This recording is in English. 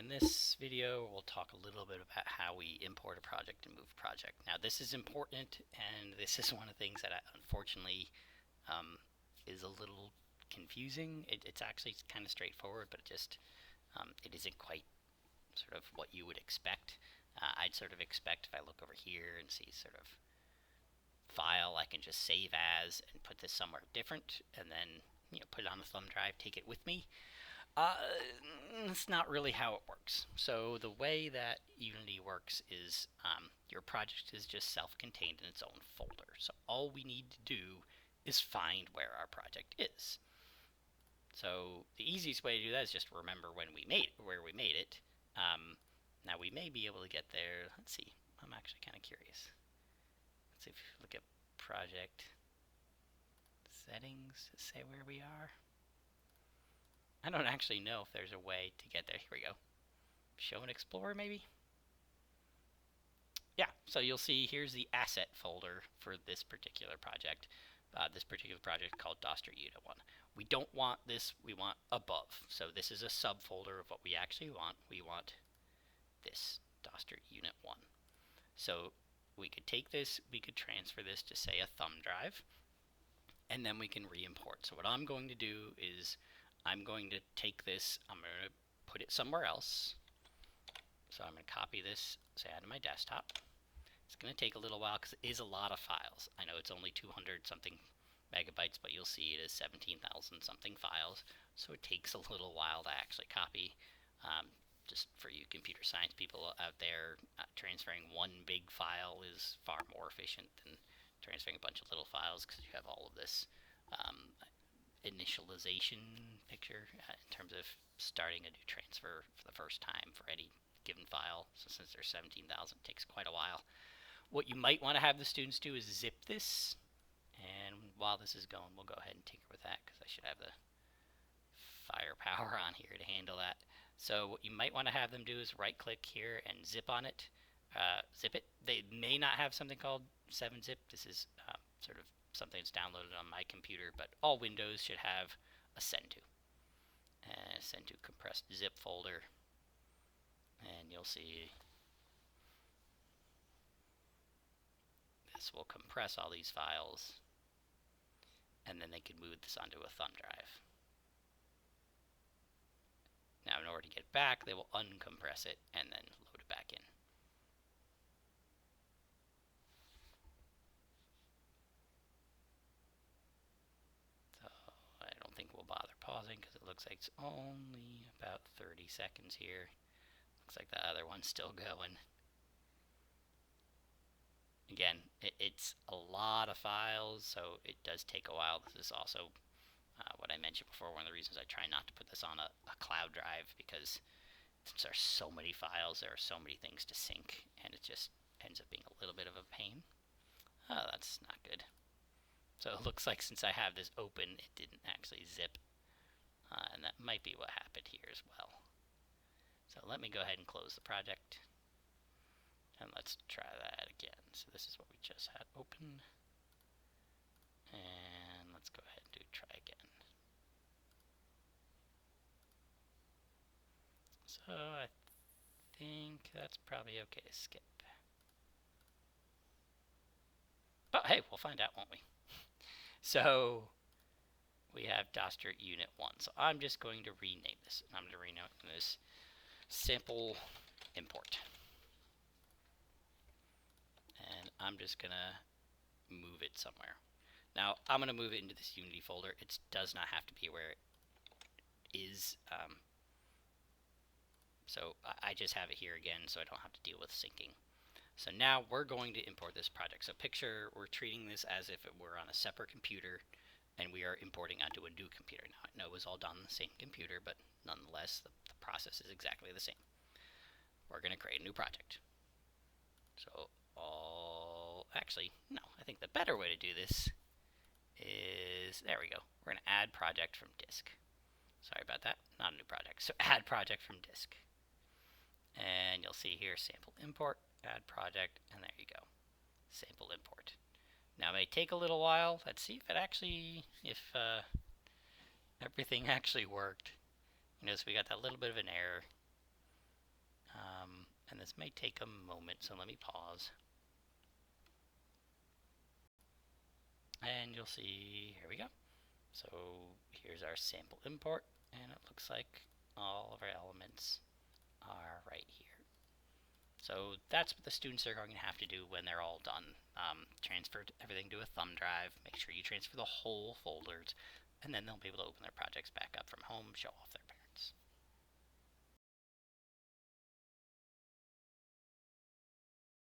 in this video, we'll talk a little bit about how we import a project and move a project. Now, this is important, and this is one of the things that unfortunately is a little confusing. It's actually kind of straightforward, but it isn't quite sort of what you would expect. I'd sort of expect if I look over here and see sort of file, I can just save as and put this somewhere different, and then put it on the thumb drive, take it with me. Uh, it's not really how it works. So the way that Unity works is your project is just self-contained in its own folder. So all we need to do is find where our project is. So the easiest way to do that is just remember where we made it. Now we may be able to get there. Let's see. I'm actually kind of curious. Let's see if you look at project settings to say where we are. I don't actually know if there's a way to get there. Here we go. Show and explore, maybe? Yeah, so you'll see here's the asset folder for this particular project. This particular project called Doster Unit 1. We don't want this, we want above. So this is a subfolder of what we actually want. We want this, Doster Unit 1. So we could take this, we could transfer this to, say, a thumb drive, and then we can re-import. So what I'm going to do is I'm going to take this, I'm going to put it somewhere else. So I'm going to copy this, say, out of my desktop. It's going to take a little while because it is a lot of files. I know it's only 200 something megabytes, but you'll see it is 17,000 something files. So it takes a little while to actually copy. Just for you computer science people out there, transferring one big file is far more efficient than transferring a bunch of little files because you have all of this initialization picture in terms of starting a new transfer for the first time for any given file. So since there's 17,000, it takes quite a while. What you might want to have the students do is zip this, and while this is going, we'll go ahead and tinker with that because I should have the firepower on here to handle that. So what you might want to have them do is right click here and zip on it, zip it. They may not have something called 7-zip. This is sort of something that's downloaded on my computer, but all Windows should have a send to. And send to compressed zip folder, and you'll see this will compress all these files, and then they can move this onto a thumb drive. Now, in order to get it back, they will uncompress it and then load it back in. So I don't think we'll bother pausing because it looks like it's only about 30 seconds here. Looks like the other one's still going. Again, it's a lot of files, so it does take a while. This is also what I mentioned before, one of the reasons I try not to put this on a cloud drive, because since there's so many files, there are so many things to sync, and it just ends up being a little bit of a pain. Oh, that's not good. So it looks like since I have this open, it didn't actually zip, and that might be what happened here as well. So let me go ahead and close the project, and let's try that again. So this is what we just had open, and let's go ahead and try again. So I think that's probably okay to skip. But hey, we'll find out, won't we? So we have Doster Unit 1. So I'm just going to rename this. I'm going to rename this sample import. And I'm just going to move it somewhere. Now, I'm going to move it into this Unity folder. It does not have to be where it is. So I just have it here again so I don't have to deal with syncing. So now we're going to import this project. So picture we're treating this as if it were on a separate computer, and we are importing onto a new computer. Now, I know it was all done on the same computer, but nonetheless, the process is exactly the same. We're going to create a new project. So actually, no, I think the better way to do this is, there we go. We're going to add project from disk. Sorry about that, not a new project. So add project from disk. And you'll see here, sample import, add project, and there you go. Sample import. Now it may take a little while. Let's see if it actually, everything actually worked. So we got that little bit of an error. And this may take a moment, so let me pause. And you'll see, here we go. So here's our sample import, and it looks like all of our elements are right here. So that's what the students are going to have to do when they're all done. Transfer everything to a thumb drive, make sure you transfer the whole folders, and then they'll be able to open their projects back up from home, show off their